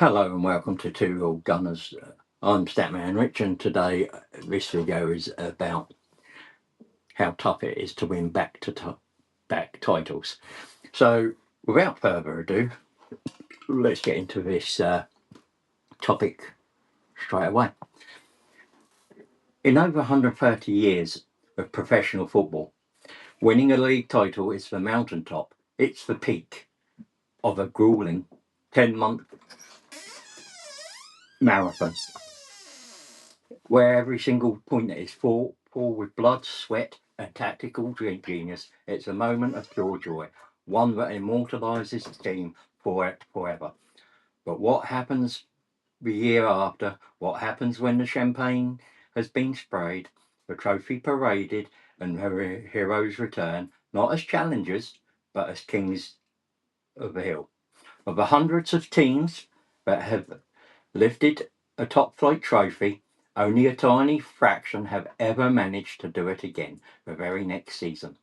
Hello and welcome to Two Old Gunners. I'm Statman Rich, and today this video is about how tough it is to win back titles. So without further ado, let's get into this topic straight away. In over 130 years of professional football, winning a league title is the mountaintop. It's the peak of a grueling 10-month marathon, where every single point is fought for with blood, sweat, and tactical genius. It's a moment of pure joy, one that immortalises the team forever. But what happens the year after? What happens when the champagne has been sprayed, the trophy paraded, and the heroes return, not as challengers, but as kings of the hill? Of the hundreds of teams that have lifted a top flight trophy, only a tiny fraction have ever managed to do it again the very next season.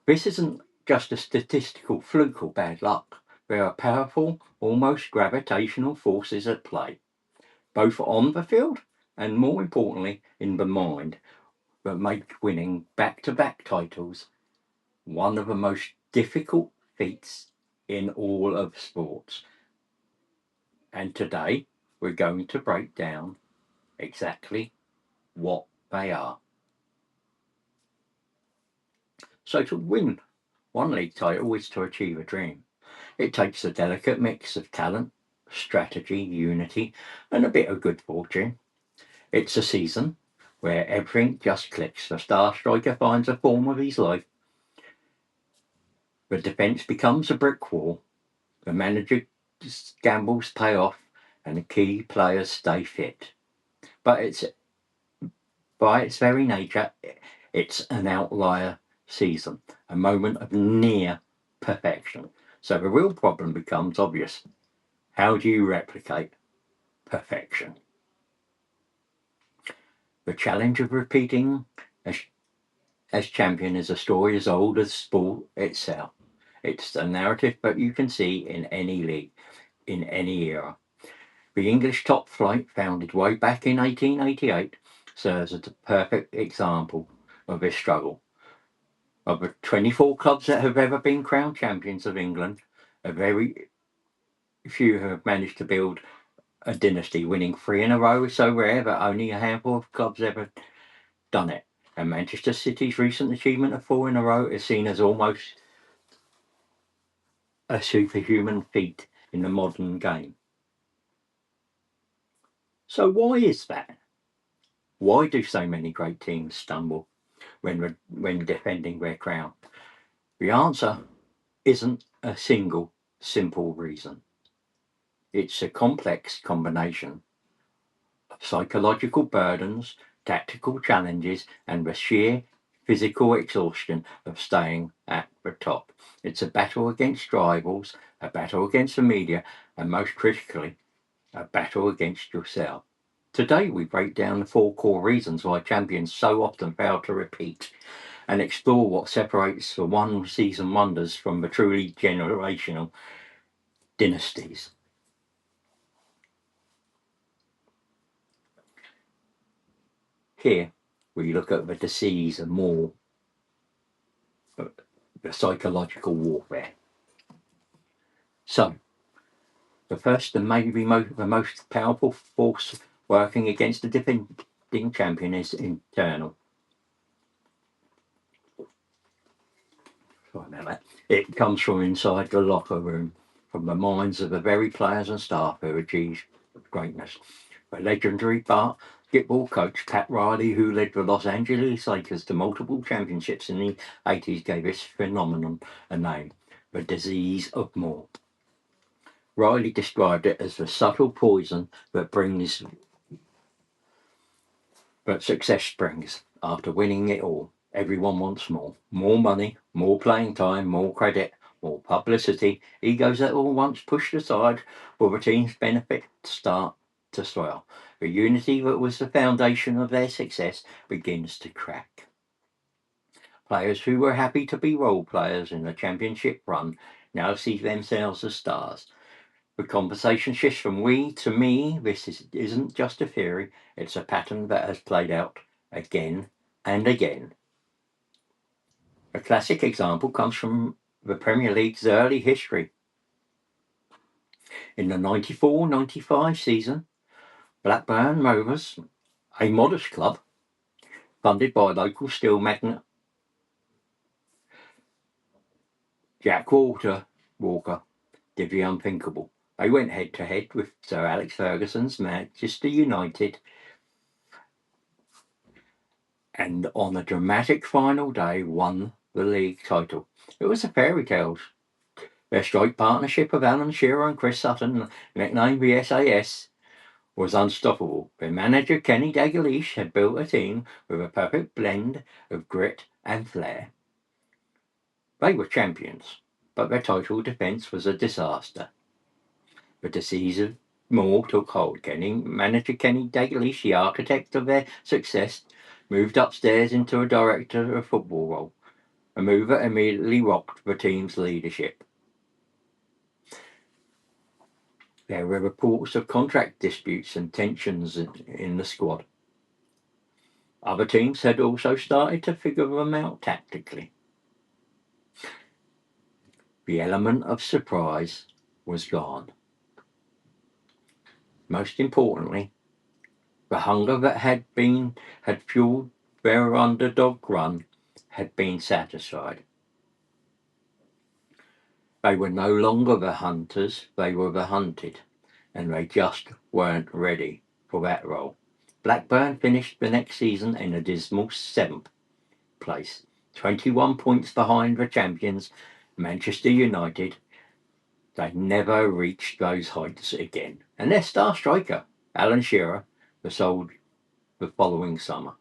This isn't just a statistical fluke or bad luck. There are powerful, almost gravitational forces at play, both on the field and, more importantly, in the mind, that make winning back-to-back titles one of the most difficult feats in all of sports. And today we're going to break down exactly what they are. So to win one league title is to achieve a dream. It takes a delicate mix of talent, strategy, unity, and a bit of good fortune. It's a season where everything just clicks. The star striker finds a form of his life. The defence becomes a brick wall. The manager gambles pay off, and the key players stay fit. But it's by its very nature, it's an outlier season, a moment of near perfection. So the real problem becomes obvious. How do you replicate perfection? The challenge of repeating as champion is a story as old as sport itself. It's a narrative that you can see in any league, in any era. The English top flight, founded way back in 1888, serves as a perfect example of this struggle. Of the 24 clubs that have ever been crowned champions of England, a very few have managed to build a dynasty, winning 3 in a row is so rare that only a handful of clubs ever done it. And Manchester City's recent achievement of 4 in a row is seen as almost a superhuman feat in the modern game. So why is that? Why do so many great teams stumble when defending their crown? The answer isn't a single simple reason. It's a complex combination of psychological burdens, tactical challenges, and the sheer physical exhaustion of staying at the top. It's a battle against rivals, a battle against the media, and most critically, a battle against yourself. Today we break down the 4 core reasons why champions so often fail to repeat, and explore what separates the one season wonders from the truly generational dynasties. Here we look at the disease and more the psychological warfare. So, the first and maybe the most powerful force working against the defending champion is internal. Sorry about that. It comes from inside the locker room, from the minds of the very players and staff who achieve greatness. The legendary basketball coach Pat Riley, who led the Los Angeles Lakers to multiple championships in the 80s, gave this phenomenon a name: the disease of more. Riley described it as the subtle poison that success brings. After winning it all, everyone wants more. More money, more playing time, more credit, more publicity. Egos that were once pushed aside for the team's benefit start to swell. The unity that was the foundation of their success begins to crack. Players who were happy to be role players in the championship run now see themselves as stars. The conversation shifts from we to me. Isn't just a theory, it's a pattern that has played out again and again. A classic example comes from the Premier League's early history. In the 94-95 season, Blackburn Rovers, a modest club funded by local steel magnate Jack Walker, did the unthinkable. They went head to head with Sir Alex Ferguson's Manchester United, and on a dramatic final day won the league title. It was a fairy tale. Their strike partnership of Alan Shearer and Chris Sutton, nicknamed the SAS, was unstoppable. Their manager Kenny Dalglish had built a team with a perfect blend of grit and flair. They were champions, but their title defence was a disaster. The decisive more took hold. Manager Kenny Dalglish, the architect of their success, moved upstairs into a director of football role, a move that immediately rocked the team's leadership. There were reports of contract disputes and tensions in the squad. Other teams had also started to figure them out tactically. The element of surprise was gone. Most importantly, the hunger that had fueled their underdog run had been satisfied. They were no longer the hunters, they were the hunted, and they just weren't ready for that role. Blackburn finished the next season in a dismal 7th place, 21 points behind the champions, Manchester United. They never reached those heights again, and their star striker, Alan Shearer, was sold the following summer.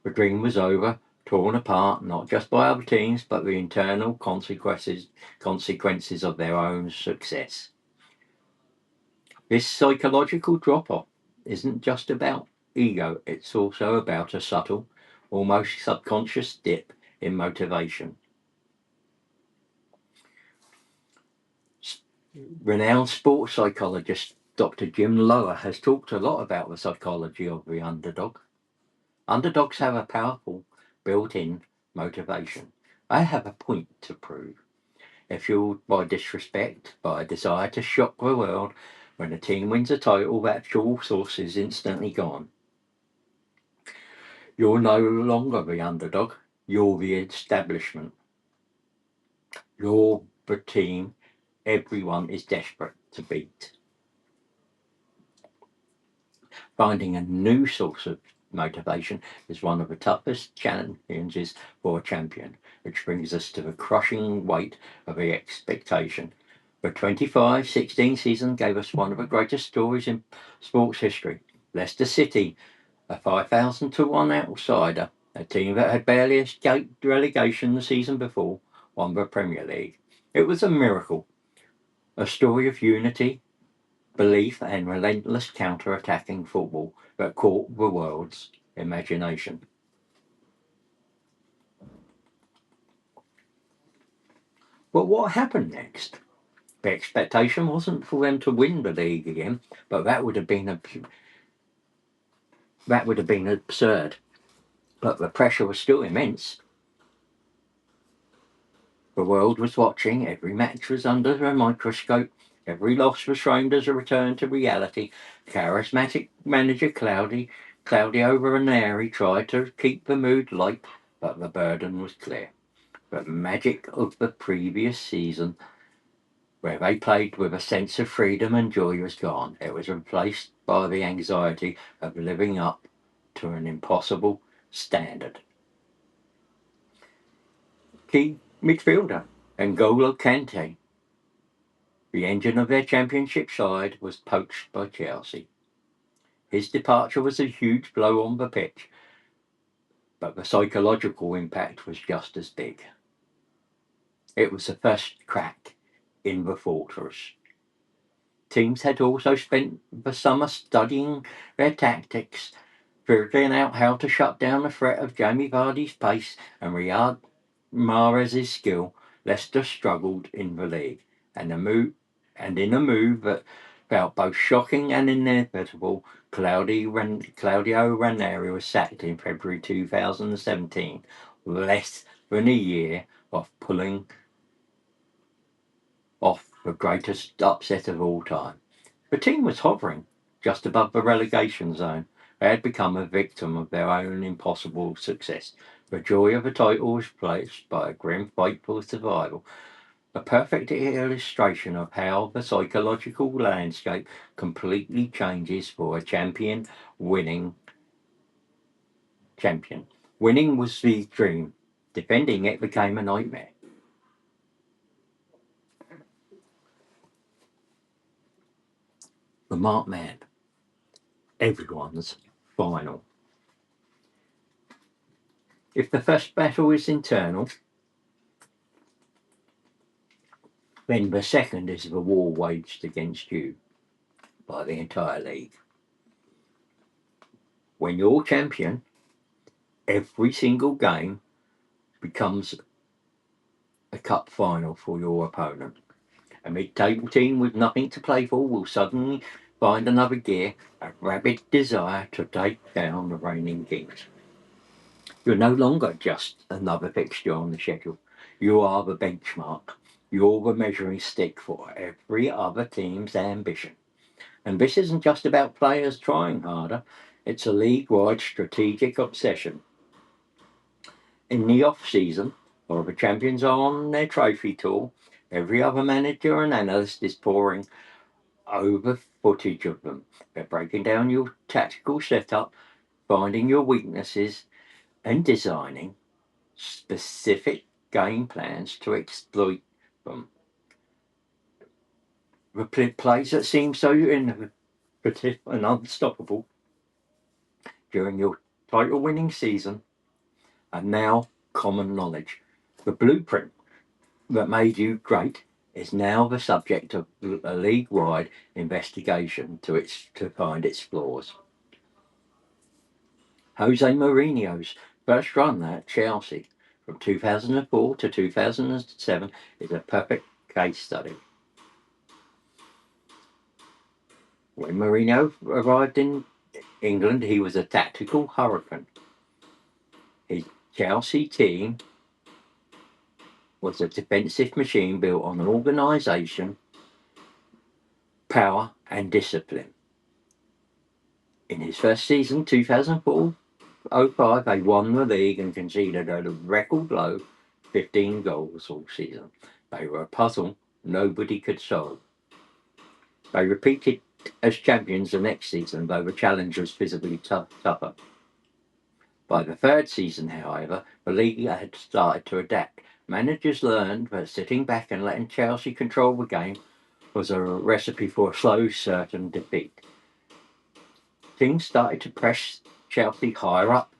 The dream was over, torn apart not just by other teams, but the internal consequences of their own success. This psychological drop-off isn't just about ego, it's also about a subtle, almost subconscious dip in motivation. Renowned sports psychologist Dr. Jim Lower has talked a lot about the psychology of the underdog. Underdogs have a powerful built-in motivation. They have a point to prove. They're fueled by disrespect, by a desire to shock the world. When a team wins a title, that fuel source is instantly gone. You're no longer the underdog, you're the establishment. You're the team everyone is desperate to beat. Finding a new source of motivation is one of the toughest challenges for a champion, which brings us to the crushing weight of the expectation. The 25-16 season gave us one of the greatest stories in sports history. Leicester City, a 5,000-1 outsider, a team that had barely escaped relegation the season before, won the Premier League. It was a miracle, a story of unity, belief and relentless counter-attacking football that caught the world's imagination. But what happened next? The expectation wasn't for them to win the league again, but that would have been absurd. But the pressure was still immense. The world was watching, every match was under a microscope, every loss was framed as a return to reality. Charismatic manager Claudio Ranieri tried to keep the mood light, but the burden was clear. The magic of the previous season, where they played with a sense of freedom and joy, was gone. It was replaced by the anxiety of living up to an impossible standard. Key midfielder N'Golo Kante, the engine of their championship side, was poached by Chelsea. His departure was a huge blow on the pitch, but the psychological impact was just as big. It was the first crack in the fortress. Teams had also spent the summer studying their tactics, figuring out how to shut down the threat of Jamie Vardy's pace and Riyad Mahrez's skill. Leicester struggled in the league, and the And in a move that felt both shocking and inevitable, Claudio Ranieri was sacked in February 2017, less than a year of pulling off the greatest upset of all time. The team was hovering just above the relegation zone. They had become a victim of their own impossible success. The joy of the title was replaced by a grim fight for survival, a perfect illustration of how the psychological landscape completely changes for a winning champion. Winning was the dream. Defending it became a nightmare. The marked man. Everyone's final. If the first battle is internal, then the second is the war waged against you by the entire league. When you're champion, every single game becomes a cup final for your opponent. A mid-table team with nothing to play for will suddenly find another gear, a rabid desire to take down the reigning kings. You're no longer just another fixture on the schedule. You are the benchmark. You're the measuring stick for every other team's ambition. And this isn't just about players trying harder, it's a league-wide strategic obsession. In the off-season, while the champions are on their trophy tour, every other manager and analyst is pouring over footage of them. They're breaking down your tactical setup, finding your weaknesses, and designing specific game plans to exploit them. The plays that seem so innovative and unstoppable during your title winning season are now common knowledge. The blueprint that made you great is now the subject of a league wide investigation to find its flaws. Jose Mourinho's first run at Chelsea from 2004 to 2007 is a perfect case study. When Mourinho arrived in England, he was a tactical hurricane. His Chelsea team was a defensive machine built on organisation, power, and discipline. In his first season, 2004-05, they won the league and conceded a record low 15 goals all season. They were a puzzle nobody could solve. They repeated as champions the next season, though the challenge was visibly tougher. By the third season, however, the league had started to adapt. Managers learned that sitting back and letting Chelsea control the game was a recipe for a slow, certain defeat. Things started to press Chelsea higher up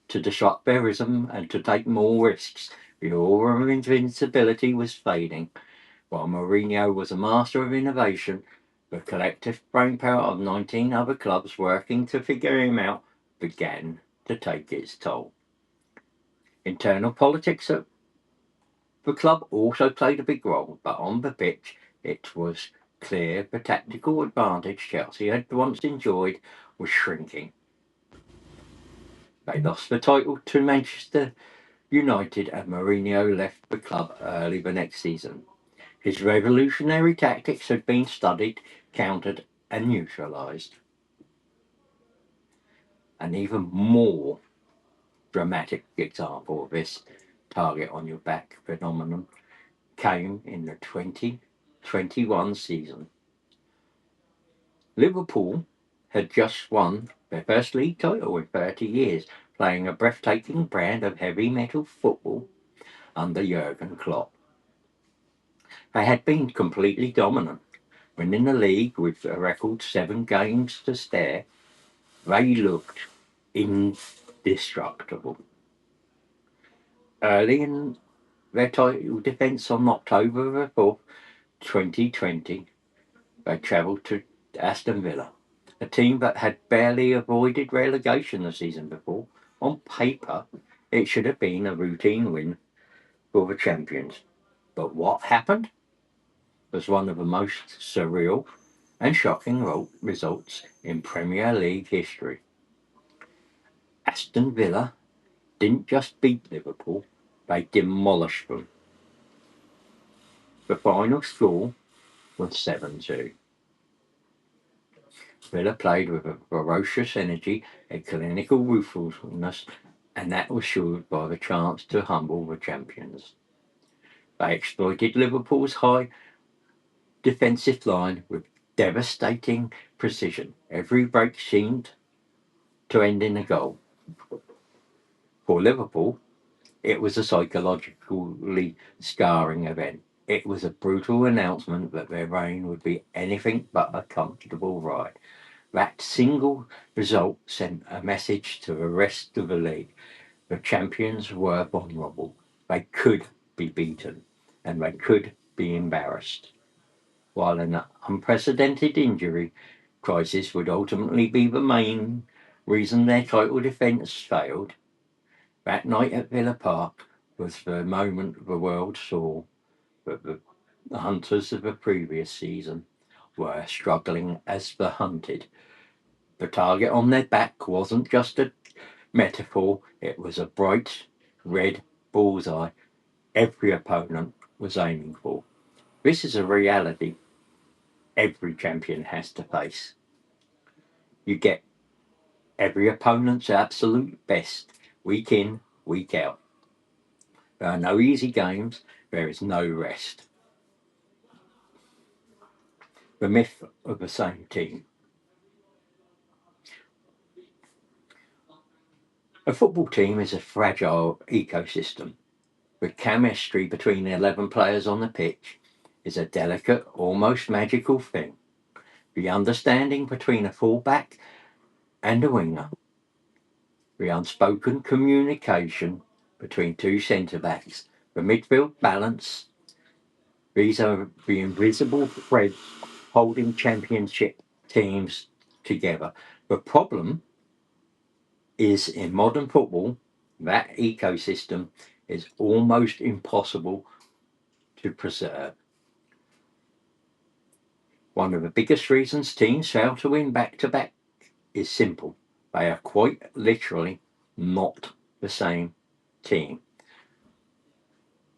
to disrupt their rhythm and to take more risks. The aura of invincibility was fading. While Mourinho was a master of innovation, the collective brainpower of 19 other clubs working to figure him out began to take its toll. Internal politics at the club also played a big role, but on the pitch it was clear the tactical advantage Chelsea had once enjoyed was shrinking. They lost the title to Manchester United and Mourinho left the club early the next season. His revolutionary tactics had been studied, countered, and neutralised. An even more dramatic example of this target on your back phenomenon came in the 2021 season. Liverpool had just won their first league title in 30 years, playing a breathtaking brand of heavy metal football under Jurgen Klopp. They had been completely dominant, winning the league with a record 7 games to spare. They looked indestructible. Early in their title defence on October the 4th, 2020, they travelled to Aston Villa, a team that had barely avoided relegation the season before. On paper, it should have been a routine win for the champions. But what happened? was one of the most surreal and shocking results in Premier League history. Aston Villa didn't just beat Liverpool, they demolished them. The final score was 7-2. Villa played with a ferocious energy and clinical ruthlessness, and that was fueled by the chance to humble the champions. They exploited Liverpool's high defensive line with devastating precision. Every break seemed to end in a goal. For Liverpool, it was a psychologically scarring event. It was a brutal announcement that their reign would be anything but a comfortable ride. That single result sent a message to the rest of the league. The champions were vulnerable. They could be beaten and they could be embarrassed. While an unprecedented injury crisis would ultimately be the main reason their title defence failed, that night at Villa Park was the moment the world saw that the hunters of the previous season were struggling as the hunted. The target on their back wasn't just a metaphor, it was a bright red bullseye every opponent was aiming for. This is a reality every champion has to face. You get every opponent's absolute best, week in, week out. There are no easy games, there is no rest. The myth of the same team. A football team is a fragile ecosystem. The chemistry between the 11 players on the pitch is a delicate, almost magical thing. The understanding between a fullback and a winger, the unspoken communication between two centre-backs, the midfield balance, these are the invisible threads holding championship teams together. The problem is in modern football, that ecosystem is almost impossible to preserve. One of the biggest reasons teams fail to win back-to-back is simple. They are quite literally not the same team.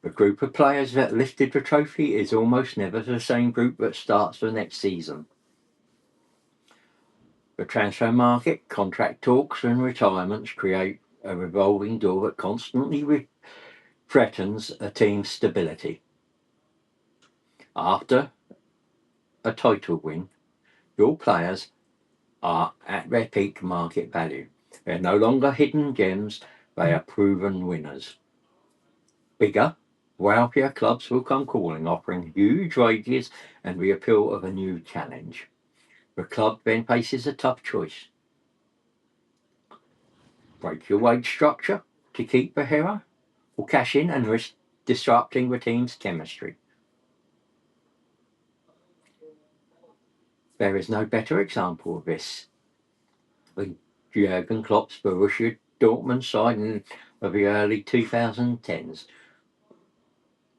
The group of players that lifted the trophy is almost never the same group that starts the next season. The transfer market, contract talks and retirements create a revolving door that constantly threatens a team's stability. After a title win, your players are at their peak market value. They're no longer hidden gems, they are proven winners. Bigger, wealthier clubs will come calling, offering huge wages and the appeal of a new challenge. The club then faces a tough choice. Break your wage structure to keep the hero, or cash in and risk disrupting the team's chemistry. There is no better example of this than Jurgen Klopp's Borussia Dortmund side in the early 2010s.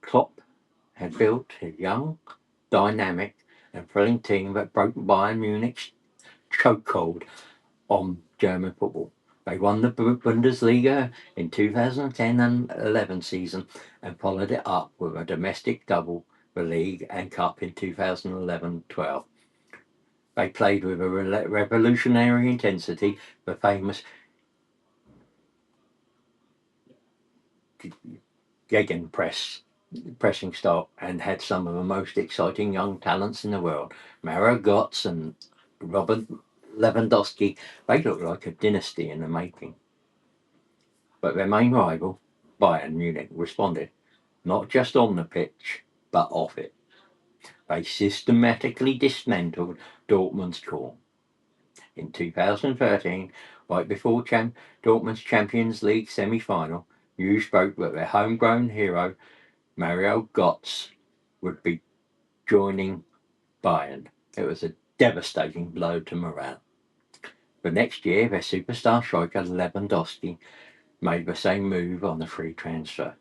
Klopp had built a young, dynamic and thrilling team that broke Bayern Munich's chokehold on German football. They won the Bundesliga in 2010 and 11 season and followed it up with a domestic double, the league and cup in 2011-12. They played with a revolutionary intensity, the famous pressing style, and had some of the most exciting young talents in the world. Mario Götze and Robert Lewandowski, they look like a dynasty in the making. But their main rival, Bayern Munich, responded, not just on the pitch, but off it. They systematically dismantled Dortmund's core. In 2013, right before Dortmund's Champions League semi-final, news broke that their homegrown hero, Mario Götze, would be joining Bayern. It was a devastating blow to morale. The next year, their superstar striker Lewandowski made the same move on the free transfer.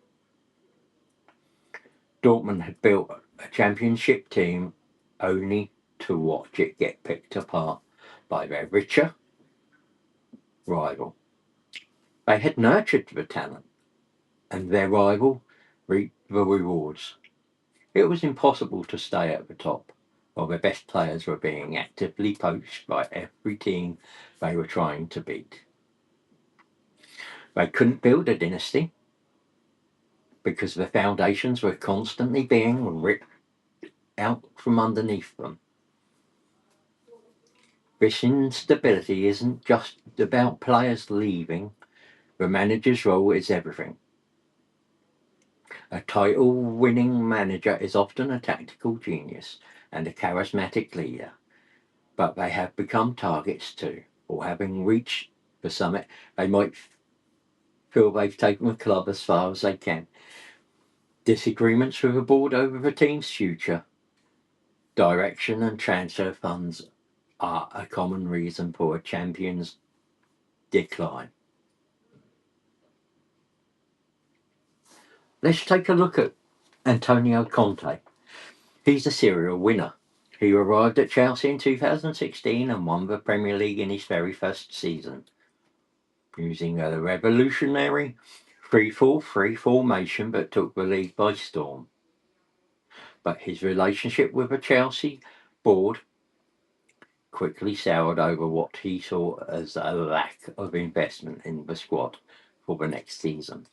Dortmund had built a championship team only to watch it get picked apart by their richer rival. They had nurtured the talent, and their rival reaped the rewards. It was impossible to stay at the top while the best players were being actively poached by every team they were trying to beat. They couldn't build a dynasty because the foundations were constantly being ripped out from underneath them. This instability isn't just about players leaving, the manager's role is everything. A title winning manager is often a tactical genius and a charismatic leader, but they have become targets too, or having reached the summit, they might feel they've taken the club as far as they can. Disagreements with the board over the team's future, direction, and transfer funds are a common reason for a champion's decline. Let's take a look at Antonio Conte. He's a serial winner. He arrived at Chelsea in 2016 and won the Premier League in his very first season, using a revolutionary 3-4-3 formation that took the league by storm. But his relationship with the Chelsea board quickly soured over what he saw as a lack of investment in the squad for the next season.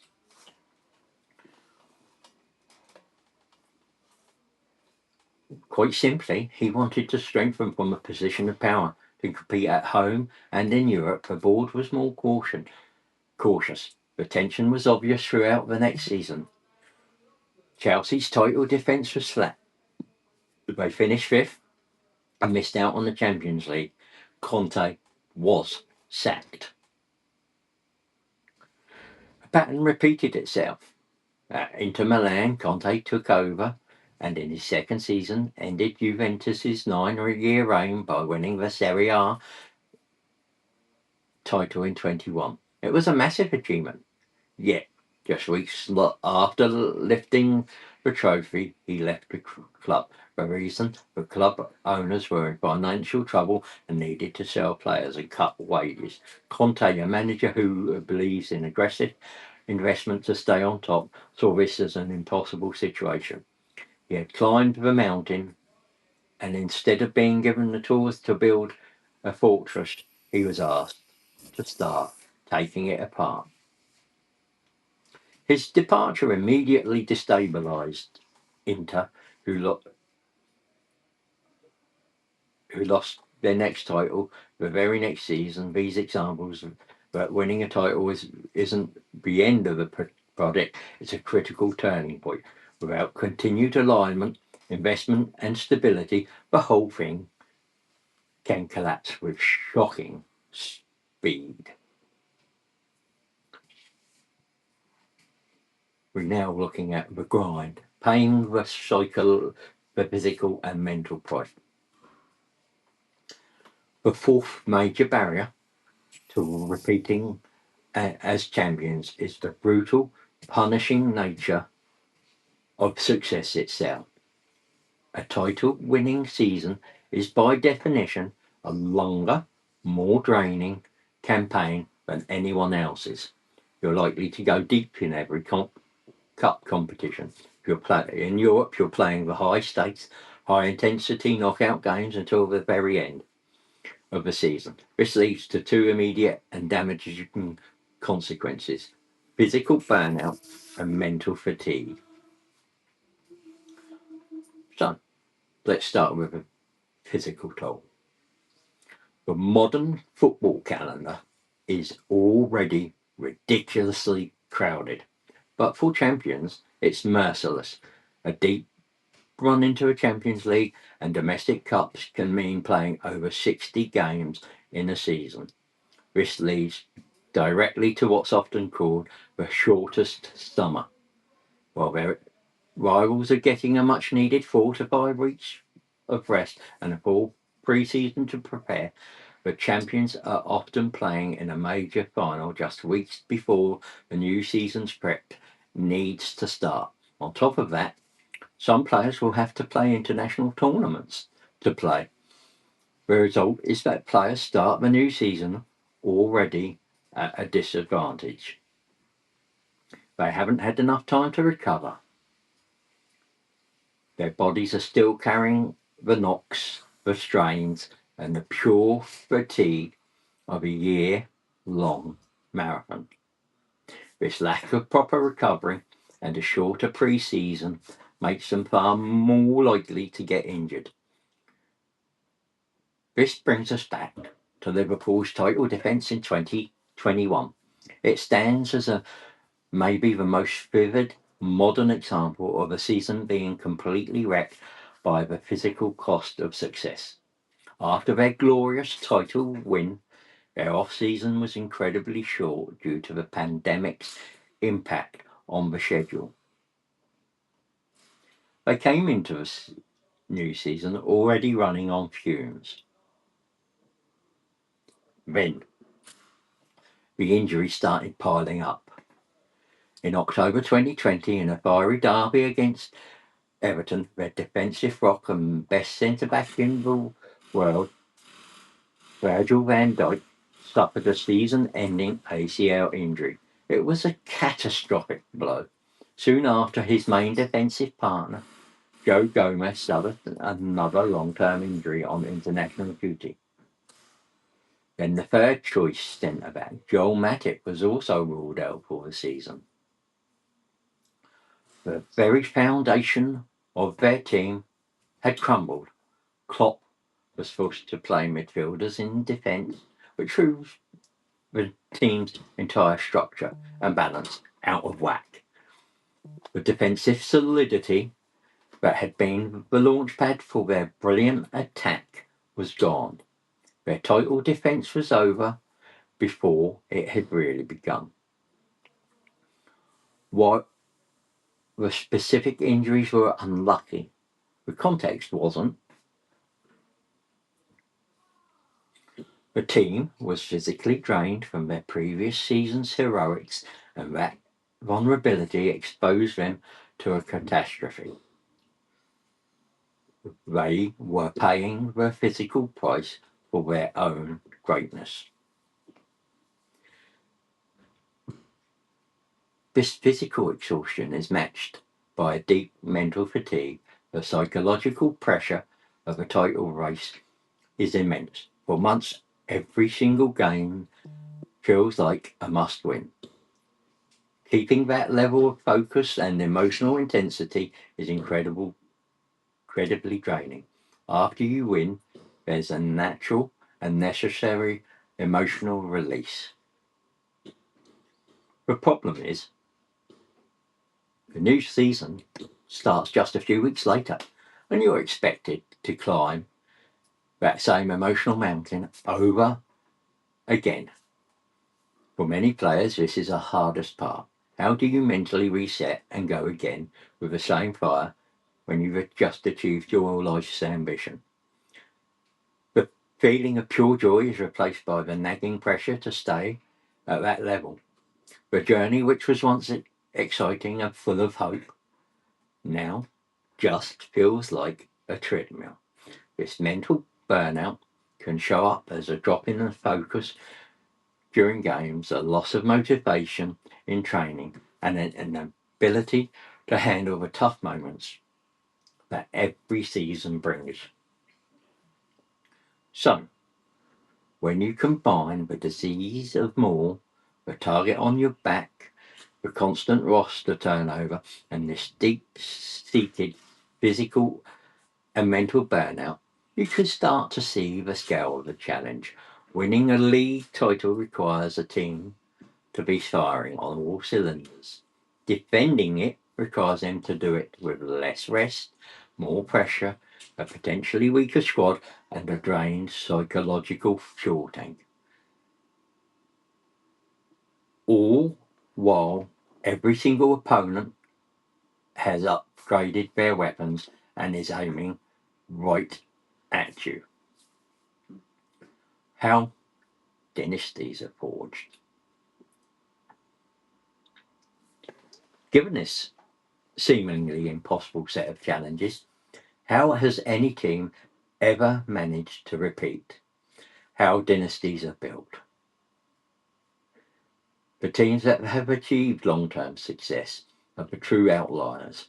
Quite simply, he wanted to strengthen from a position of power to compete at home and in Europe. The board was more cautious. The tension was obvious throughout the next season. Chelsea's title defence was flat. They finished fifth and missed out on the Champions League. Conte was sacked. The pattern repeated itself. At Inter Milan, Conte took over and in his second season ended Juventus's 9-year reign by winning the Serie A title in 21. It was a massive achievement. Yet, just weeks after lifting the trophy, he left the club. The reason, the club owners were in financial trouble and needed to sell players and cut wages. Conte, a manager who believes in aggressive investment to stay on top, saw this as an impossible situation. He had climbed the mountain, and instead of being given the tools to build a fortress, he was asked to start taking it apart. His departure immediately destabilised Inter, who lost their next title the very next season. These examples that winning a title isn't the end of the project, it's a critical turning point. Without continued alignment, investment, and stability, the whole thing can collapse with shocking speed. We're now looking at the grind, paying the physical and mental price. The fourth major barrier to repeating as champions is the brutal, punishing nature of success itself. A title winning season is by definition a longer, more draining campaign than anyone else's. You're likely to go deep in every cup competition. In Europe, you're playing the high stakes, high intensity knockout games until the very end of the season. This leads to two immediate and damaging consequences: physical burnout and mental fatigue. So, let's start with a physical toll. The modern football calendar is already ridiculously crowded, but for champions, it's merciless. A deep run into a Champions League and domestic cups can mean playing over 60 games in a season. This leads directly to what's often called the shortest summer. While their rivals are getting a much needed 4 to 5 weeks of rest and a full pre-season to prepare, the champions are often playing in a major final just weeks before the new season's prep needs to start. On top of that, Some players will have to play international tournaments to play. The result is that players start the new season already at a disadvantage. They haven't had enough time to recover. Their bodies are still carrying the knocks, the strains, and the pure fatigue of a year-long marathon. This lack of proper recovery and a shorter pre-season makes them far more likely to get injured. This brings us back to Liverpool's title defence in 2021. It stands as maybe the most vivid modern example of a season being completely wrecked by the physical cost of success. After their glorious title win, their off-season was incredibly short due to the pandemic's impact on the schedule. They came into the new season already running on fumes. Then the injuries started piling up. In October 2020, in a fiery derby against Everton, their defensive rock and best centre-back in the world, Virgil van Dijk, suffered a season-ending ACL injury. It was a catastrophic blow. Soon after, his main defensive partner, Joe Gomez, suffered another long-term injury on international duty. Then the third choice centre-back, Joel Matip, was also ruled out for the season. The very foundation of their team had crumbled. Klopp was forced to play midfielders in defence, which threw the team's entire structure and balance out of whack. The defensive solidity that had been the launchpad for their brilliant attack was gone. Their title defence was over before it had really begun. While the specific injuries were unlucky, the context wasn't. The team was physically drained from their previous season's heroics, and that vulnerability exposed them to a catastrophe. They were paying the physical price for their own greatness. This physical exhaustion is matched by a deep mental fatigue. The psychological pressure of a title race is immense. For months, every single game feels like a must win. Keeping that level of focus and emotional intensity is incredibly draining. After you win, there's a natural and necessary emotional release. The problem is, the new season starts just a few weeks later, and you're expected to climb that same emotional mountain over again. For many players, this is the hardest part. How do you mentally reset and go again with the same fire when you've just achieved your life's ambition? The feeling of pure joy is replaced by the nagging pressure to stay at that level. The journey, which was once exciting and full of hope, now just feels like a treadmill. This mental burnout can show up as a drop in the focus during games, a loss of motivation in training, and an ability to handle the tough moments that every season brings. So, when you combine the disease of more, the target on your back, the constant roster turnover, and this deep-seated physical and mental burnout, you can start to see the scale of the challenge. Winning a league title requires a team to be firing on all cylinders. Defending it requires them to do it with less rest, more pressure, a potentially weaker squad, and a drained psychological fuel tank. All while every single opponent has upgraded their weapons and is aiming right at you. How dynasties are forged. Given this seemingly impossible set of challenges. How has any team ever managed to repeat? How dynasties are built? The teams that have achieved long-term success are the true outliers.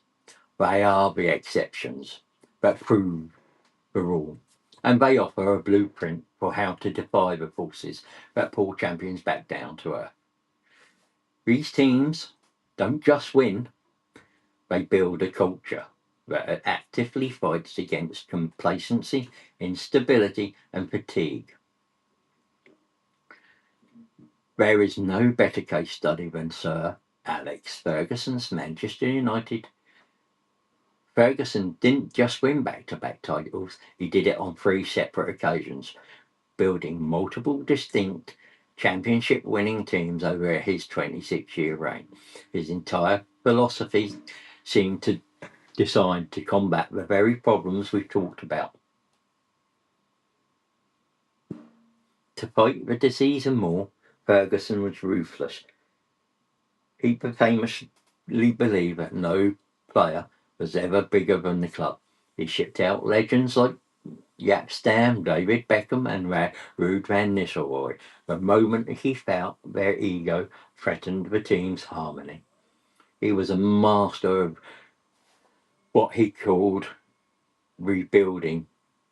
They are the exceptions that prove the rule. And they offer a blueprint for how to defy the forces that pull champions back down to earth. These teams don't just win, they build a culture that actively fights against complacency, instability, and fatigue. There is no better case study than Sir Alex Ferguson's Manchester United. Ferguson didn't just win back-to-back titles, he did it on three separate occasions, building multiple distinct championship-winning teams over his 26-year reign. His entire philosophy seemed to designed to combat the very problems we've talked about. To fight the disease and more, Ferguson was ruthless. He famously believed that no player was ever bigger than the club. He shipped out legends like Jaap Stam, David Beckham, and Ruud van Nistelrooy the moment he felt their ego threatened the team's harmony. He was a master of what he called rebuilding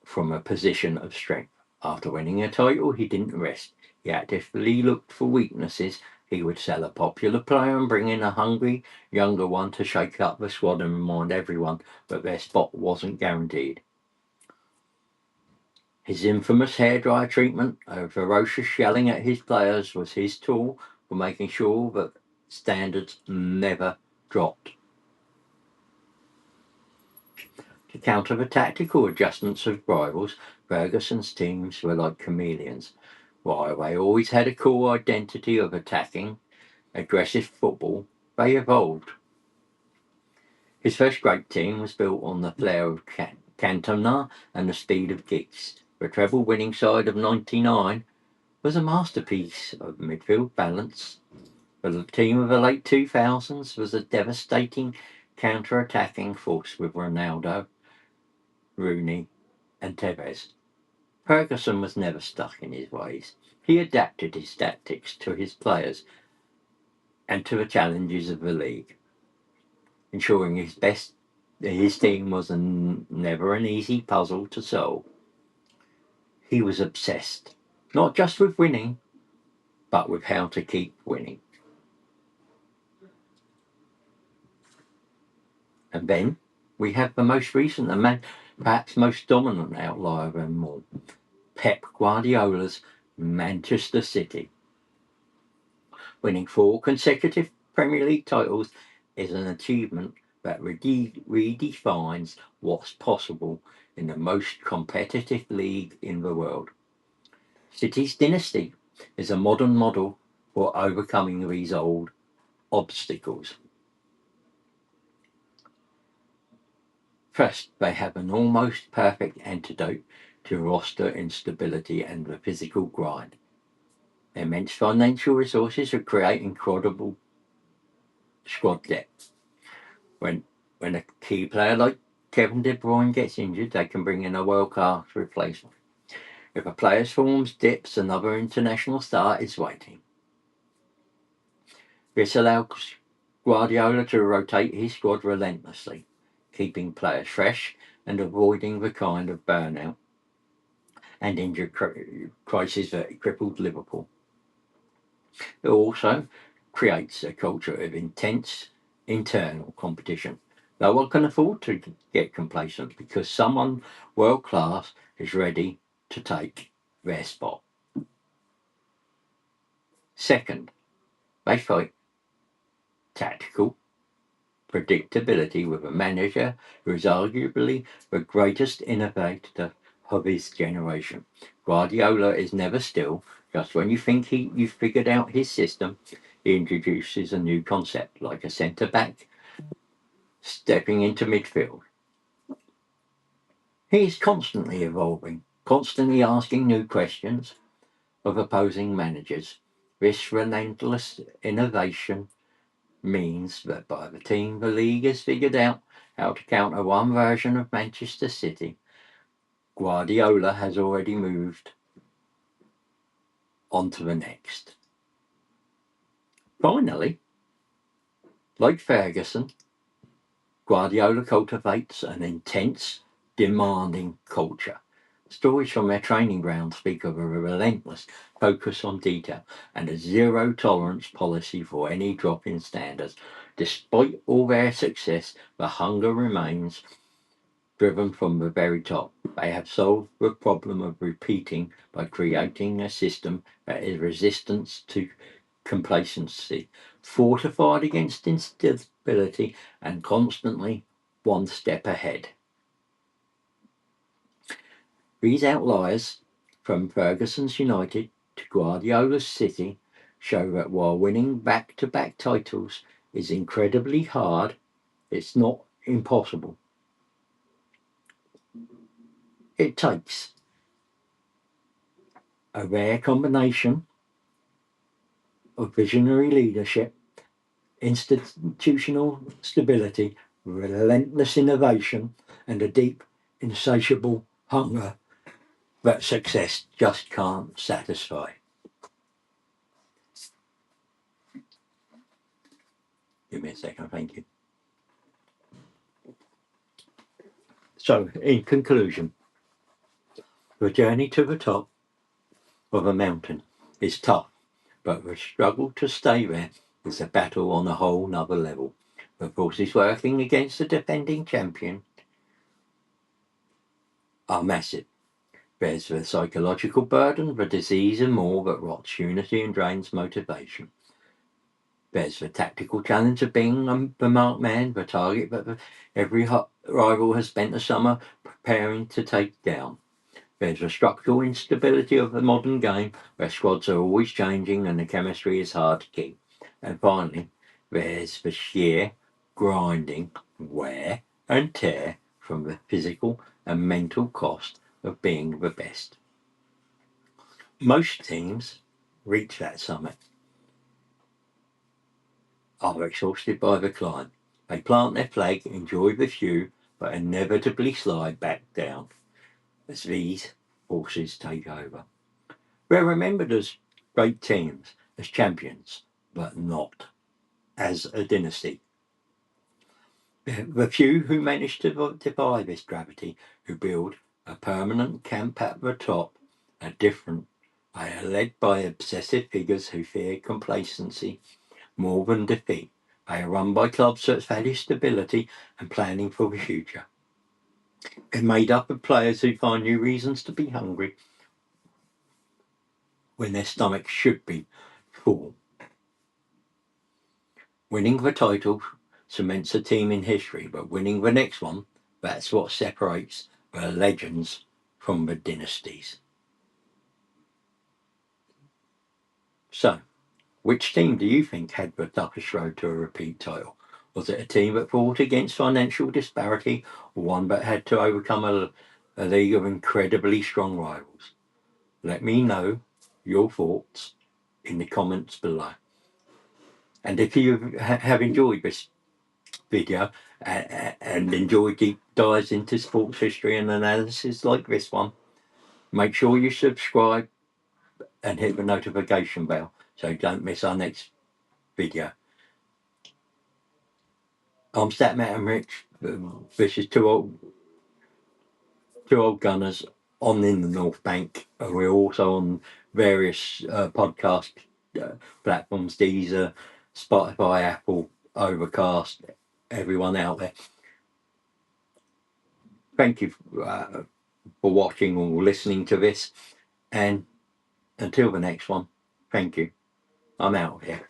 from a position of strength. After winning a title, he didn't rest. He actively looked for weaknesses. He would sell a popular player and bring in a hungry, younger one to shake up the squad and remind everyone that their spot wasn't guaranteed. His infamous hairdryer treatment of ferocious yelling at his players was his tool for making sure that standards never dropped. To counter the tactical adjustments of rivals, Ferguson's teams were like chameleons. While they always had a core identity of attacking, aggressive football, they evolved. His first great team was built on the flair of Cantona and the speed of Giggs. The treble-winning side of '99 was a masterpiece of midfield balance. The team of the late 2000s was a devastating counter-attacking force with Ronaldo, Rooney, and Tevez. Ferguson was never stuck in his ways. He adapted his tactics to his players and to the challenges of the league, ensuring his team was never an easy puzzle to solve. He was obsessed, not just with winning, but with how to keep winning. And then we have the most recent and perhaps most dominant outlier of them all, Pep Guardiola's Manchester City. Winning 4 consecutive Premier League titles is an achievement that redefines what's possible in the most competitive league in the world. City's dynasty is a modern model for overcoming these old obstacles. First, they have an almost perfect antidote to roster instability and the physical grind. Immense financial resources to create incredible squad depth. When a key player like Kevin De Bruyne gets injured, they can bring in a world-class replacement. If a player's form dips, another international star is waiting. This allows Guardiola to rotate his squad relentlessly, keeping players fresh and avoiding the kind of burnout and injury crisis that crippled Liverpool. It also creates a culture of intense internal competition. No one can afford to get complacent because someone world class is ready to take their spot. Second, they fight tactical predictability with a manager who is arguably the greatest innovator of his generation. Guardiola is never still. Just when you think you've figured out his system, he introduces a new concept, like a centre-back stepping into midfield. He is constantly evolving, constantly asking new questions of opposing managers. This relentless innovation means that by the team the league has figured out how to counter one version of Manchester City, Guardiola has already moved on to the next. Finally, like Ferguson, Guardiola cultivates an intense, demanding culture. Stories from their training ground speak of a relentless focus on detail and a zero tolerance policy for any drop in standards. Despite all their success, the hunger remains, driven from the very top. They have solved the problem of repeating by creating a system that is resistant to complacency, fortified against instability, and constantly one step ahead. These outliers, from Ferguson's United to Guardiola's City, show that while winning back-to-back titles is incredibly hard, it's not impossible. It takes a rare combination of visionary leadership, institutional stability, relentless innovation, and a deep, insatiable hunger that success just can't satisfy. Give me a second, thank you. So, in conclusion, the journey to the top of a mountain is tough, but the struggle to stay there is a battle on a whole nother level. The forces working against the defending champion are massive. There's the psychological burden, the disease and more that rots unity and drains motivation. There's the tactical challenge of being the marked man, the target that every rival has spent the summer preparing to take down. There's the structural instability of the modern game, where squads are always changing and the chemistry is hard to keep. And finally, there's the sheer grinding wear and tear from the physical and mental cost of being the best. Most teams reach that summit, are exhausted by the climb. They plant their flag, enjoy the view, but inevitably slide back down as these forces take over. We're remembered as great teams, as champions, but not as a dynasty. The few who manage to defy this gravity, who build a permanent camp at the top, are different. They are led by obsessive figures who fear complacency more than defeat. They are run by clubs that value stability and planning for the future. They're made up of players who find new reasons to be hungry when their stomachs should be full. Winning the title cements a team in history, but winning the next one, that's what separates the legends from the dynasties. So, which team do you think had the toughest road to a repeat title? Was it a team that fought against financial disparity, or one that had to overcome a league of incredibly strong rivals? Let me know your thoughts in the comments below. And if you have enjoyed this video and enjoy deep dives into sports history and analysis like this one, make sure you subscribe and hit the notification bell so you don't miss our next video. I'm Statman and Rich. This is two old gunners on in the North Bank. We're also on various podcast platforms, Deezer, Spotify, Apple, Overcast, everyone out there. Thank you for watching or listening to this, and until the next one, thank you. I'm out of here.